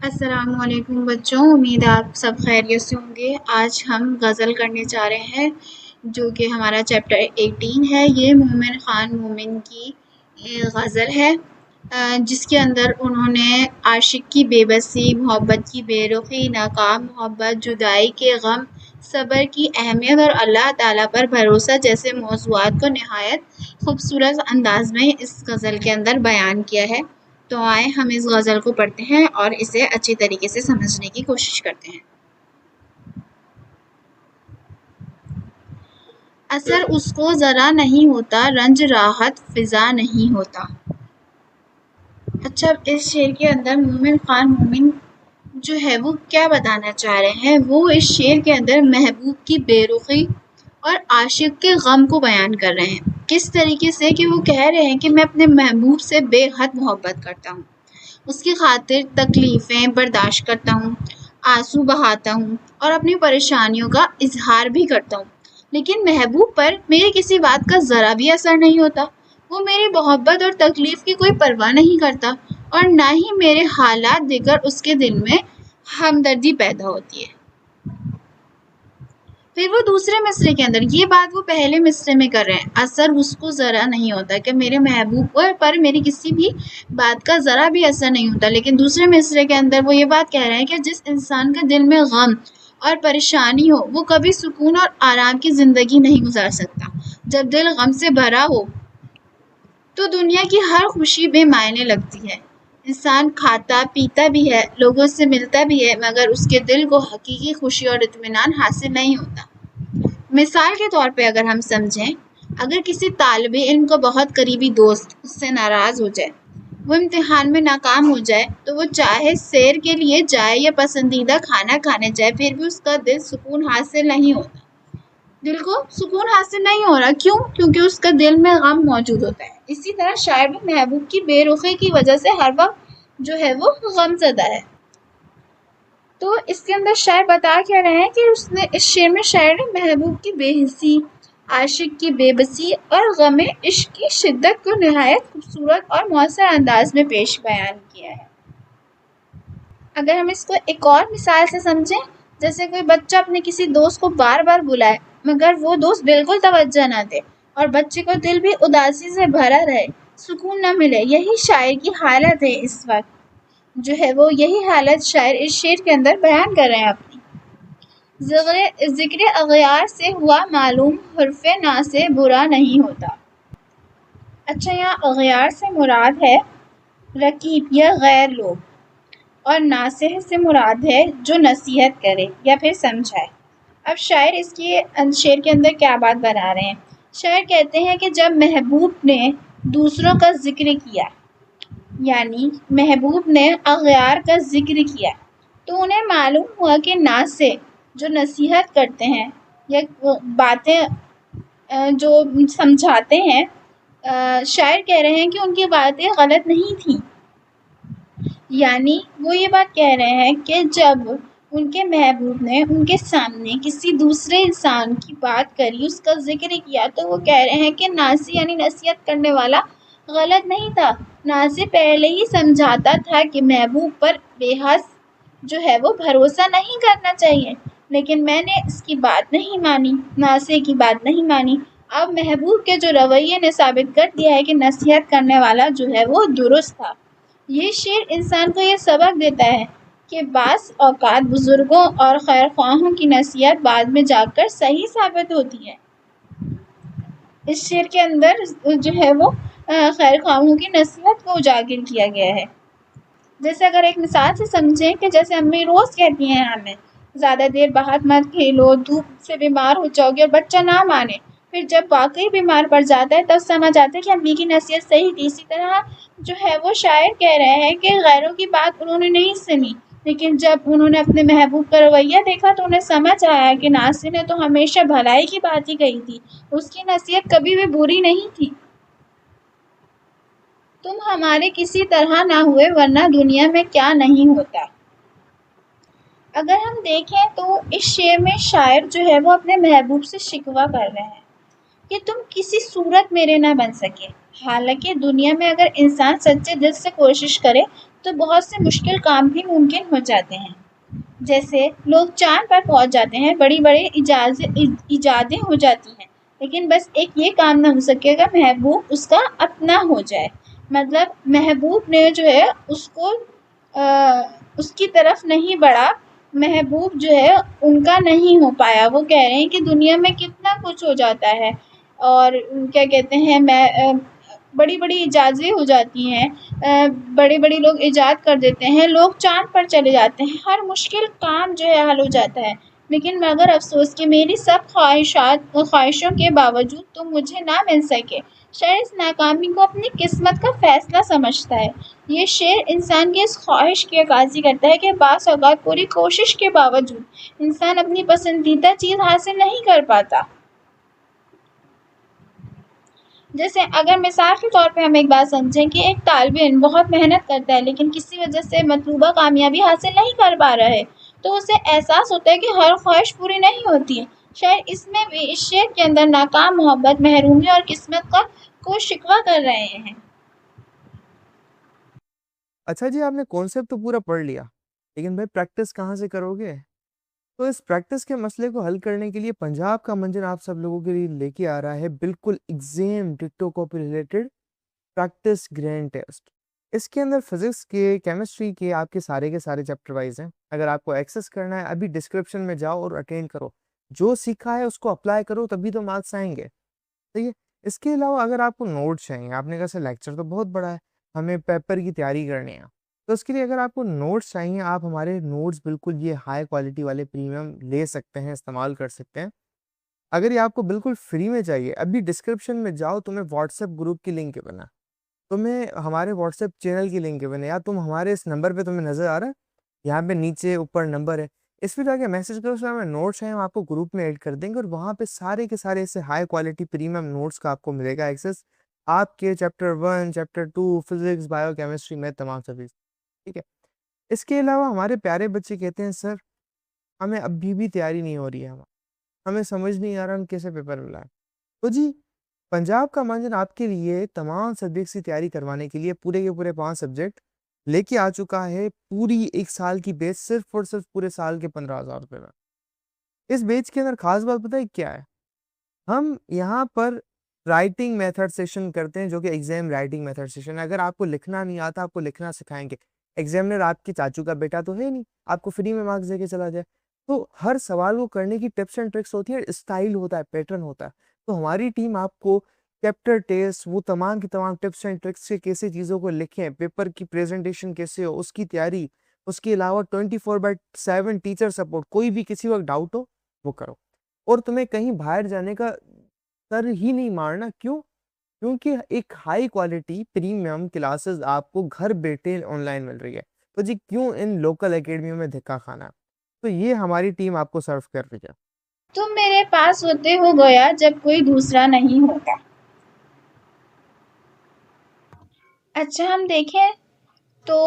السلام علیکم بچوں، امید ہے آپ سب خیریت سے ہوں گے۔ آج ہم غزل کرنے جا رہے ہیں جو کہ ہمارا چیپٹر 18 ہے۔ یہ مومن خان مومن کی غزل ہے جس کے اندر انہوں نے عاشق کی بے بسی، محبت کی بے رخی، ناکام محبت، جدائی کے غم، صبر کی اہمیت اور اللہ تعالیٰ پر بھروسہ جیسے موضوعات کو نہایت خوبصورت انداز میں اس غزل کے اندر بیان کیا ہے۔ تو آئے ہم اس غزل کو پڑھتے ہیں اور اسے اچھی طریقے سے سمجھنے کی کوشش کرتے ہیں۔ اثر اس کو ذرا نہیں ہوتا، رنج راحت فضا نہیں ہوتا۔ اچھا، اس شعر کے اندر مومن خان مومن جو ہے وہ کیا بتانا چاہ رہے ہیں؟ وہ اس شعر کے اندر محبوب کی بے رخی اور عاشق کے غم کو بیان کر رہے ہیں۔ کس طریقے سے کہ وہ کہہ رہے ہیں کہ میں اپنے محبوب سے بے حد محبت کرتا ہوں، اس کی خاطر تکلیفیں برداشت کرتا ہوں، آنسو بہاتا ہوں اور اپنی پریشانیوں کا اظہار بھی کرتا ہوں، لیکن محبوب پر میری کسی بات کا ذرا بھی اثر نہیں ہوتا۔ وہ میری محبت اور تکلیف کی کوئی پرواہ نہیں کرتا اور نہ ہی میرے حالات دیکھ کر اس کے دل میں ہمدردی پیدا ہوتی ہے۔ پھر وہ دوسرے مصرے کے اندر یہ بات وہ پہلے مصرے میں کر رہے ہیں، اثر اس کو ذرا نہیں ہوتا کہ میرے محبوب پر میری کسی بھی بات کا ذرا بھی اثر نہیں ہوتا، لیکن دوسرے مصرے کے اندر وہ یہ بات کہہ رہے ہیں کہ جس انسان کے دل میں غم اور پریشانی ہو وہ کبھی سکون اور آرام کی زندگی نہیں گزار سکتا۔ جب دل غم سے بھرا ہو تو دنیا کی ہر خوشی بے معنی لگتی ہے۔ انسان کھاتا پیتا بھی ہے، لوگوں سے ملتا بھی ہے، مگر اس کے دل کو حقیقی خوشی اور اطمینان حاصل نہیں ہوتا۔ مثال کے طور پہ اگر ہم سمجھیں، اگر کسی طالب علم کو بہت قریبی دوست اس سے ناراض ہو جائے، وہ امتحان میں ناکام ہو جائے، تو وہ چاہے سیر کے لیے جائے یا پسندیدہ کھانا کھانے جائے، پھر بھی اس کا دل سکون حاصل نہیں ہوتا۔ دل کو سکون حاصل نہیں ہو رہا، کیوں؟ کیونکہ اس کا دل میں غم موجود ہوتا ہے۔ اسی طرح شاعر بھی محبوب کی بے رخی کی وجہ سے ہر وقت جو ہے وہ غم زدہ ہے۔ تو اس کے اندر شاعر بتا کیا رہے ہیں کہ اس شعر میں شاعر نے محبوب کی بے حسی، عاشق کی بے بسی اور غم عشق کی شدت کو نہایت خوبصورت اور مؤثر انداز میں پیش بیان کیا ہے۔ اگر ہم اس کو ایک اور مثال سے سمجھیں، جیسے کوئی بچہ اپنے کسی دوست کو بار بار بلائے مگر وہ دوست بالکل توجہ نہ دے اور بچے کو دل بھی اداسی سے بھرا رہے، سکون نہ ملے، یہی شاعر کی حالت ہے۔ اس وقت جو ہے وہ یہی حالت شاعر اس شعر کے اندر بیان کر رہے ہیں اپنی۔ ذکر اغیار سے ہوا معلوم، حرف نا سے برا نہیں ہوتا۔ اچھا، یہاں اغیار سے مراد ہے رقیب یا غیر لوگ، اور ناصح سے مراد ہے جو نصیحت کرے یا پھر سمجھائے۔ اب شاعر اس کی شعر کے اندر کیا بات بنا رہے ہیں؟ شاعر کہتے ہیں کہ جب محبوب نے دوسروں کا ذکر کیا، یعنی محبوب نے اغیار کا ذکر کیا، تو انہیں معلوم ہوا کہ ناصح جو نصیحت کرتے ہیں یا باتیں جو سمجھاتے ہیں، شاعر کہہ رہے ہیں کہ ان کی باتیں غلط نہیں تھیں۔ یعنی وہ یہ بات کہہ رہے ہیں کہ جب ان کے محبوب نے ان کے سامنے کسی دوسرے انسان کی بات کری، اس کا ذکر کیا، تو وہ کہہ رہے ہیں کہ ناصح یعنی نصیحت کرنے والا غلط نہیں تھا۔ ناصح پہلے ہی سمجھاتا تھا کہ محبوب پر بے حد جو ہے وہ بھروسہ نہیں کرنا چاہیے، لیکن میں نے اس کی بات نہیں مانی، ناصح کی بات نہیں مانی۔ اب محبوب کے جو رویے نے ثابت کر دیا ہے کہ نصیحت کرنے والا جو ہے وہ درست تھا۔ یہ شعر انسان کو یہ سبق دیتا ہے کہ بعض اوقات بزرگوں اور خیر خواہوں کی نصیحت بعد میں جا کر صحیح ثابت ہوتی ہے۔ اس شعر کے اندر جو ہے وہ خیر خواہوں کی نصیحت کو اجاگر کیا گیا ہے۔ جیسے اگر ایک مثال سے سمجھیں کہ جیسے امی روز کہتی ہیں ہمیں زیادہ دیر باہر مت کھیلو، دھوپ سے بیمار ہو جاؤ گے، اور بچہ نہ مانے، پھر جب واقعی بیمار پڑ جاتا ہے تب سمجھ آتا ہے کہ امی کی نصیحت صحیح تھی۔ اسی طرح جو ہے وہ شاعر کہہ رہے ہیں کہ غیروں کی بات انہوں نے نہیں سنی، لیکن جب انہوں نے اپنے محبوب کا رویہ دیکھا تو انہیں سمجھ آیا کہ ناصح نے تو ہمیشہ بھلائی کی بات ہی کہی تھی، اس کی نصیحت کبھی بھی بری نہیں تھی۔ تم ہمارے کسی طرح نہ ہوئے ورنہ دنیا میں کیا نہیں ہوتا۔ اگر ہم دیکھیں تو اس شعر میں شاعر جو ہے وہ اپنے محبوب سے شکوہ کر رہے ہیں کہ تم کسی صورت میرے نہ بن سکے۔ حالانکہ دنیا میں اگر انسان سچے دل سے کوشش کرے تو بہت سے مشکل کام بھی ممکن ہو جاتے ہیں۔ جیسے لوگ چاند پر پہنچ جاتے ہیں، بڑی بڑی ایجادیں ہو جاتی ہیں، لیکن بس ایک یہ کام نہ ہو سکے گا محبوب اس کا اپنا ہو جائے۔ مطلب محبوب نے جو ہے اس کو اس کی طرف نہیں بڑھا، محبوب جو ہے ان کا نہیں ہو پایا۔ وہ کہہ رہے ہیں کہ دنیا میں کتنا کچھ ہو جاتا ہے، اور کیا کہتے ہیں بڑی بڑی ایجادیں ہو جاتی ہیں، بڑے بڑے لوگ ایجاد کر دیتے ہیں، لوگ چاند پر چلے جاتے ہیں، ہر مشکل کام جو ہے حل ہو جاتا ہے، لیکن مگر افسوس کہ میری سب خواہشوں کے باوجود تم مجھے نہ مل سکے۔ شاعر اس ناکامی کو اپنی قسمت کا فیصلہ سمجھتا ہے۔ یہ شعر انسان کی اس خواہش کی عکاسی کرتا ہے کہ بعض اوقات پوری کوشش کے باوجود انسان اپنی پسندیدہ چیز حاصل نہیں کر پاتا۔ جیسے اگر مثال کے طور پہ ہم ایک بات سمجھیں کہ ایک طالب علم بہت محنت کرتا ہے لیکن کسی وجہ سے مطلوبہ کامیابی حاصل نہیں کر پا رہا ہے، تو اسے احساس ہوتا ہے کہ ہر خواہش پوری نہیں ہوتی ہے۔ شاید اس میں بھی اس شعر کے اندر ناکام محبت، محرومی اور قسمت کا کو شکوہ کر رہے ہیں۔ اچھا جی، آپ نے کانسیپٹ تو پورا پڑھ لیا، لیکن بھائی پریکٹس کہاں سے کرو گے؟ تو اس پریکٹس کے مسئلے کو حل کرنے کے لیے پنجاب کا منجر آپ سب لوگوں کے لیے لے کے آ رہا ہے بالکل ایگزام ڈکٹو copy related practice grand test. اس کے اندر فزکس کے، کیمسٹری کے آپ کے سارے چیپٹر وائز ہیں۔ اگر آپ کو ایکسس کرنا ہے ابھی ڈسکرپشن میں جاؤ اور اٹینڈ کرو، جو سیکھا ہے اس کو اپلائی کرو، تبھی تو مارکس آئیں گے، ٹھیک ہے؟ اس کے علاوہ اگر آپ کو نوٹس چاہیے، آپ نے کہا سر لیکچر تو بہت بڑا ہے، ہمیں پیپر کی تیاری کرنی ہے، تو اس کے لیے اگر آپ کو نوٹس چاہیے، آپ ہمارے نوٹس بالکل یہ ہائی کوالٹی والے پریمیم لے سکتے ہیں، استعمال کر سکتے ہیں۔ اگر یہ آپ کو بالکل فری میں چاہیے، ابھی ڈسکرپشن میں جاؤ، تمہیں واٹس ایپ گروپ کی لنک بنا، تمہیں ہمارے واٹس ایپ چینل کی لنک بنے، یا تم ہمارے اس نمبر پہ تمہیں نظر آ رہا ہے، یہاں پہ نیچے اوپر نمبر ہے، اس پہ جا کے میسج کرو، سر ہمیں نوٹس ہیں، ہم آپ کو گروپ میں ایڈ کر دیں گے، اور وہاں پہ سارے کے سارے ایسے ہائی کوالٹی پریمیم نوٹس کا آپ کو ملے گا ایکسیس، آپ کے chapter 1 chapter 2 physics, bio chemistry میں تمام سبھی، ٹھیک ہے؟ اس کے علاوہ ہمارے پیارے بچے کہتے ہیں سر ہمیں ابھی بھی تیاری نہیں ہو رہی ہے، ہمیں سمجھ نہیں آ رہا ہم کیسے پیپر ملائیں۔ تو جی، پنجاب کا منجر آپ کے لیے تمام سبجیکٹس کی تیاری کروانے کے لیے پورے کے پورے 5 سبجیکٹ لے کے آ چکا ہے، پوری ایک سال کی بیچ، صرف اور صرف پورے سال کے 15,000 روپے میں۔ اس بیچ کے اندر خاص بات پتہ ہے کیا ہے؟ ہم یہاں پر رائٹنگ میتھڈ سیشن کرتے ہیں، جو کہ ایگزام رائٹنگ میتھڈ سیشن ہے۔ اگر آپ کو لکھنا نہیں آتا، آپ کو لکھنا سکھائیں گے۔ ایگزامنر آپ کے چاچو کا بیٹا تو ہے نہیں آپ کو فری میں مارکس دے کے چلا جائے، تو ہر سوال کو کرنے کی ٹپس اینڈ ٹرکس ہوتی ہے، اسٹائل ہوتا ہے، پیٹرن ہوتا ہے۔ تو ہماری ٹیم آپ کو چیپٹر ٹیسٹ، وہ تمام کی تمام ٹپس اینڈ ٹرکس سے کیسے چیزوں کو لکھیں، پیپر کی پریزنٹیشن کیسے ہو، اس کی تیاری، اس کے علاوہ 24/7 ٹیچر سپورٹ، کوئی بھی کسی وقت ڈاؤٹ ہو وہ کرو، اور تمہیں کہیں باہر جانے کا سر ہی نہیں مارنا۔ کیوں؟ کیونکہ ایک ہائی کوالٹی پریمیم کلاسز آپ کو گھر بیٹھے آن لائن مل رہی ہے، تو جی کیوں ان لوکل اکیڈمیوں میں دھکا کھانا؟ تو یہ ہماری ٹیم آپ کو سرو کر رہی ہے۔ تم میرے پاس ہوتے ہو گویا جب کوئی دوسرا نہیں ہوتا۔ اچھا ہم دیکھیں تو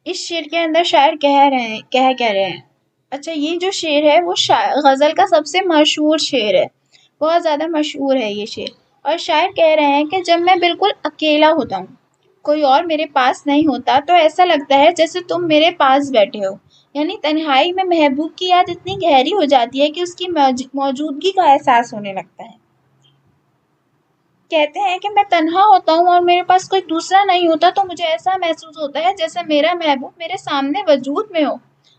اس شعر کے اندر شاعر کہہ رہے ہیں۔ اچھا یہ جو شعر ہے وہ غزل کا سب سے مشہور شعر ہے، بہت زیادہ مشہور ہے یہ شعر، اور شاعر کہہ رہے ہیں کہ جب میں بالکل اکیلا ہوتا ہوں، کوئی اور میرے پاس نہیں ہوتا، تو ایسا لگتا ہے جیسے تم میرے پاس بیٹھے ہو، یعنی تنہائی میں محبوب کی یاد اتنی گہری ہو جاتی ہے کہ اس کی موجودگی کا احساس ہونے لگتا ہے۔ کہتے ہیں کہ میں تنہا ہوتا ہوں اور میرے پاس کوئی دوسرا نہیں ہوتا، تو مجھے ایسا محسوس ہوتا ہے جیسے میرا محبوب میرے سامنے وجود میں ہو۔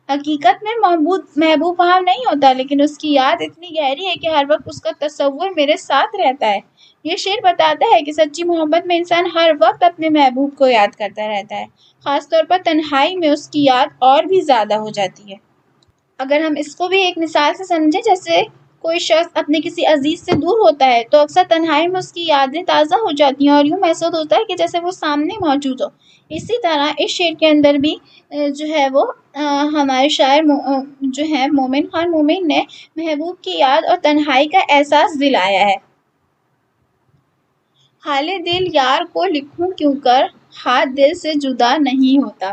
حقیقت میں محبوب وہاں نہیں ہوتا، لیکن اس کی یاد اتنی گہری ہے کہ ہر وقت اس کا تصور میرے ساتھ رہتا ہے۔ یہ شعر بتاتا ہے کہ سچی محبت میں انسان ہر وقت اپنے محبوب کو یاد کرتا رہتا ہے، خاص طور پر تنہائی میں اس کی یاد اور بھی زیادہ ہو جاتی ہے۔ اگر ہم اس کو بھی ایک مثال سے سمجھیں، جیسے کوئی شخص اپنے کسی عزیز سے دور ہوتا ہے تو اکثر تنہائی میں اس کی یادیں تازہ ہو جاتی ہیں اور یوں محسوس ہوتا ہے کہ جیسے وہ سامنے موجود ہو۔ اسی طرح اس شعر کے اندر بھی جو ہے وہ ہمارے شاعر جو ہے مومن خان مومن نے محبوب کی یاد اور تنہائی کا احساس دلایا ہے۔ حال دل یار کو لکھوں کیوں کر، ہاتھ دل سے جدا نہیں ہوتا۔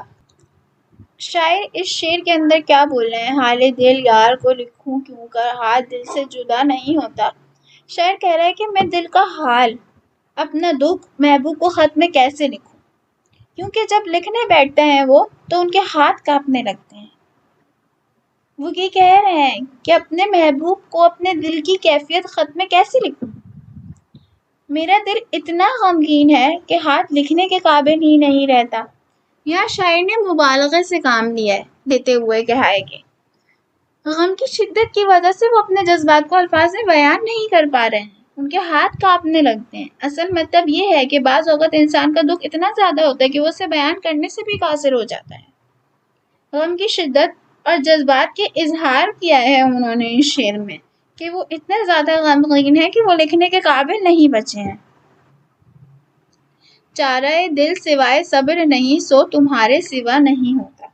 شاعر اس شعر کے اندر کیا بول رہے ہیں؟ حال دل یار کو لکھوں کیوں کر، ہاتھ دل سے جدا نہیں ہوتا۔ شاعر کہہ رہا ہے کہ میں دل کا حال، اپنا دکھ محبوب کو خط میں کیسے لکھوں؟ کیونکہ جب لکھنے بیٹھتے ہیں وہ تو ان کے ہاتھ کانپنے لگتے ہیں۔ وہ یہ کہہ رہے ہیں کہ اپنے محبوب کو اپنے دل کی کیفیت خط میں کیسے لکھوں؟ میرا دل اتنا غمگین ہے کہ ہاتھ لکھنے کے قابل ہی نہیں رہتا۔ یہاں شاعر نے مبالغے سے کام لیا ہے، لیتے ہوئے کہا ہے کہ غم کی شدت کی وجہ سے وہ اپنے جذبات کو الفاظ میں بیان نہیں کر پا رہے ہیں، ان کے ہاتھ کانپنے لگتے ہیں۔ اصل مطلب یہ ہے کہ بعض اوقات انسان کا دکھ اتنا زیادہ ہوتا ہے کہ وہ اسے بیان کرنے سے بھی قاصر ہو جاتا ہے۔ غم کی شدت اور جذبات کے اظہار کیا ہے انہوں نے اس شعر میں کہ وہ اتنے زیادہ غمگین ہیں کہ وہ لکھنے کے قابل نہیں بچے ہیں۔ چارہ دل سوائے صبر نہیں، سو تمہارے سوا نہیں ہوتا۔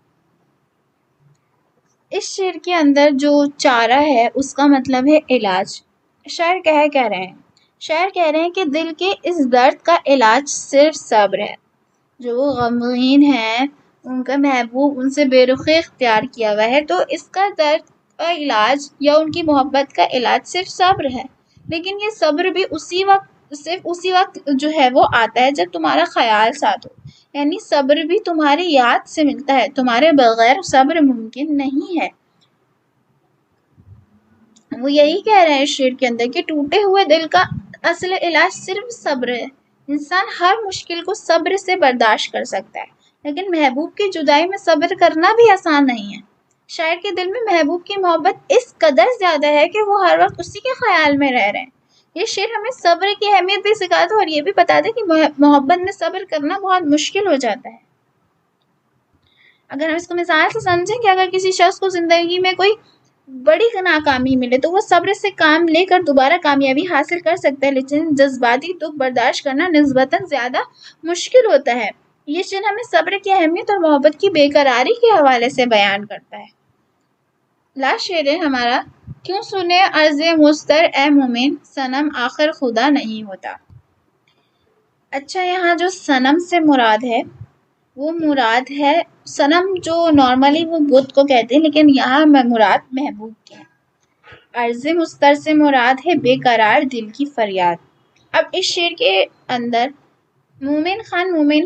اس شعر کے اندر جو چارہ ہے اس کا مطلب ہے علاج۔ شاعر کہہ رہے ہیں کہ دل کے اس درد کا علاج صرف صبر ہے۔ جو وہ غمگین ہیں، ان کا محبوب ان سے بے رخی اختیار کیا ہوا ہے، تو اس کا درد کا علاج یا ان کی محبت کا علاج صرف صبر ہے۔ لیکن یہ صبر بھی صرف اسی وقت جو ہے وہ آتا ہے جب تمہارا خیال ساتھ ہو، یعنی صبر بھی تمہاری یاد سے ملتا ہے، تمہارے بغیر صبر ممکن نہیں ہے۔ وہ یہی کہہ رہے ہیں اس شعر کے اندر کہ ٹوٹے ہوئے دل کا اصل علاج صرف صبر ہے۔ انسان ہر مشکل کو صبر سے برداشت کر سکتا ہے، لیکن محبوب کی جدائی میں صبر کرنا بھی آسان نہیں ہے۔ شاعر کے دل میں محبوب کی محبت اس قدر زیادہ ہے کہ وہ ہر وقت اسی کے خیال میں رہ رہے ہیں۔ یہ شعر ہمیں صبر کی اہمیت بھی سکھاتا ہے اور یہ بھی بتاتا ہے کہ محبت میں صبر کرنا بہت مشکل ہو جاتا ہے۔ اگر ہم اس کو مثال سے سمجھیں کہ اگر کسی شخص کو زندگی میں کوئی بڑی ناکامی ملے تو وہ صبر سے کام لے کر دوبارہ کامیابی حاصل کر سکتا ہے، لیکن جذباتی دکھ برداشت کرنا نسبتاً زیادہ مشکل ہوتا ہے۔ یہ شعر ہمیں صبر کی اہمیت اور محبت کی بے قراری کے حوالے سے بیان کرتا ہے۔ لاسٹ شعر ہے ہمارا، کیوں سنے عرض مضطر اے مومن، صنم آخر خدا نہیں ہوتا۔ اچھا، یہاں جو صنم سے مراد ہے وہ مراد ہے صنم، جو نارملی وہ بت کو کہتے ہیں، لیکن یہاں مراد محبوب کے ہیں۔ عرض مضطر سے مراد ہے بے قرار دل کی فریاد۔ اب اس شعر کے اندر مومن خان مومن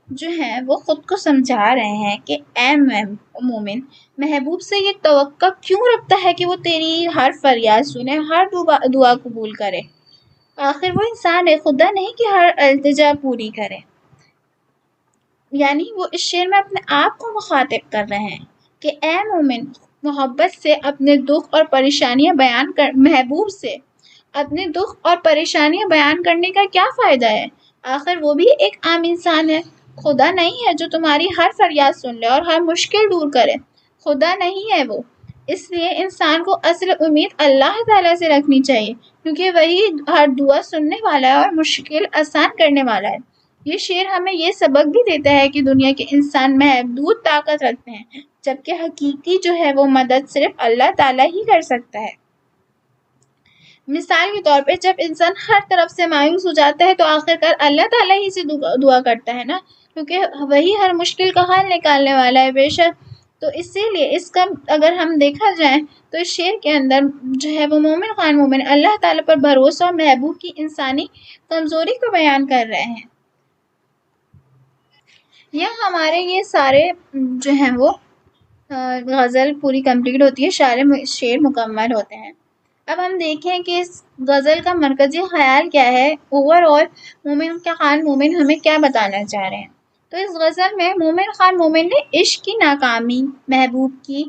جو ہیں وہ خود کو سمجھا رہے ہیں کہ اے مومن، محبوب سے یہ توقع کیوں رکھتا ہے کہ وہ تیری ہر فریاد سنے، ہر دعا قبول کرے؟ آخر وہ انسان ہے، خدا نہیں کہ ہر التجا پوری کرے۔ یعنی وہ اس شعر میں اپنے آپ کو مخاطب کر رہے ہیں کہ اے مومن، محبت سے اپنے دکھ اور پریشانیاں محبوب سے اپنے دکھ اور پریشانیاں بیان کرنے کا کیا فائدہ ہے؟ آخر وہ بھی ایک عام انسان ہے، خدا نہیں ہے جو تمہاری ہر فریاد سن لے اور ہر مشکل دور کرے۔ خدا نہیں ہے وہ۔ اس لیے انسان کو اصل امید اللہ تعالیٰ سے رکھنی چاہیے، کیونکہ وہی ہر دعا سننے والا ہے اور مشکل آسان کرنے والا ہے۔ یہ شعر ہمیں یہ سبق بھی دیتا ہے کہ دنیا کے انسان محدود طاقت رکھتے ہیں، جبکہ حقیقی جو ہے وہ مدد صرف اللہ تعالیٰ ہی کر سکتا ہے۔ مثال کے طور پہ جب انسان ہر طرف سے مایوس ہو جاتا ہے تو آخرکار اللہ تعالیٰ ہی سے دعا کرتا ہے نا، کیونکہ وہی ہر مشکل کا حل نکالنے والا ہے بے شک۔ تو اسی لیے اس کا اگر ہم دیکھا جائے تو اس شعر کے اندر جو ہے وہ مومن خان مومن اللہ تعالیٰ پر بھروسہ اور محبوب کی انسانی کمزوری کو بیان کر رہے ہیں۔ یہ ہمارے یہ سارے جو ہیں وہ غزل پوری کمپلیٹ ہوتی ہے، شعر مکمل ہوتے ہیں۔ اب ہم دیکھیں کہ اس غزل کا مرکزی خیال کیا ہے، اوور آل مومن خان مومن ہمیں کیا بتانا چاہ رہے ہیں۔ تو اس غزل میں مومن خان مومن نے عشق کی ناکامی، محبوب کی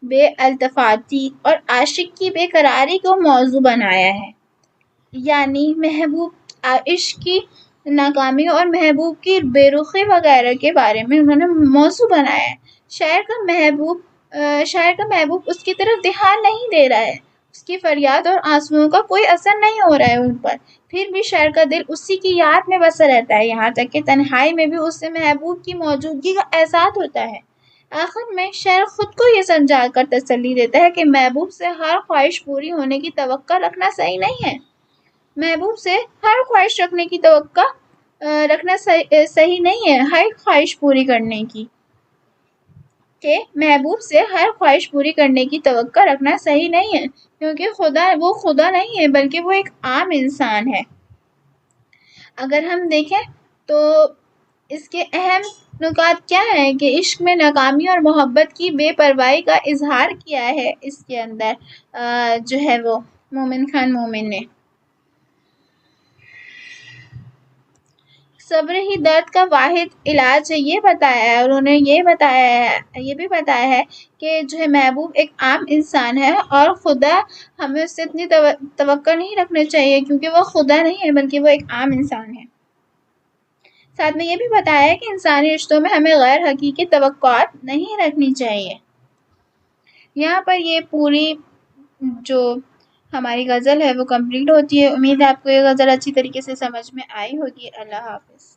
بے التفاتی اور عاشق کی بے قراری کو موضوع بنایا ہے۔ یعنی محبوب عشق کی ناکامی اور محبوب کی بے رخی وغیرہ کے بارے میں انہوں نے موضوع بنایا ہے۔ شاعر کا محبوب اس کی طرف دھیان نہیں دے رہا ہے، اس کی فریاد اور آنسوؤں کا کوئی اثر نہیں ہو رہا ہے ان پر، پھر بھی شاعر کا دل اسی کی یاد میں بسا رہتا ہے، یہاں تک کہ تنہائی میں بھی اس سے محبوب کی موجودگی کا احساس ہوتا ہے۔ آخر میں شاعر خود کو یہ سمجھا کر تسلی دیتا ہے کہ محبوب سے ہر خواہش پوری ہونے کی توقع رکھنا صحیح نہیں ہے۔ محبوب سے ہر خواہش رکھنے کی توقع رکھنا صحیح نہیں ہے، ہر خواہش پوری کرنے کی کہ محبوب سے ہر خواہش پوری کرنے کی توقع رکھنا صحیح نہیں ہے، کیونکہ وہ خدا نہیں ہے بلکہ وہ ایک عام انسان ہے۔ اگر ہم دیکھیں تو اس کے اہم نکات کیا ہے کہ عشق میں ناکامی اور محبت کی بے پرواہی کا اظہار کیا ہے اس کے اندر جو ہے وہ مومن خان مومن نے. صبر ہی درد کا واحد علاج ہے یہ بتایا ہے، اور انہیں یہ بھی بتایا ہے کہ جو ہے محبوب ایک عام انسان ہے، اور خدا ہمیں اس سے اتنی توقع نہیں رکھنی چاہیے کیونکہ وہ خدا نہیں ہے بلکہ وہ ایک عام انسان ہے. ساتھ میں یہ بھی بتایا ہے کہ انسانی رشتوں میں ہمیں غیر حقیقی توقعات نہیں رکھنی چاہیے. یہاں پر یہ پوری جو ہماری غزل ہے وہ کمپلیٹ ہوتی ہے. امید ہے آپ کو یہ غزل اچھی طریقے سے سمجھ میں آئی ہوگی. اللہ حافظ.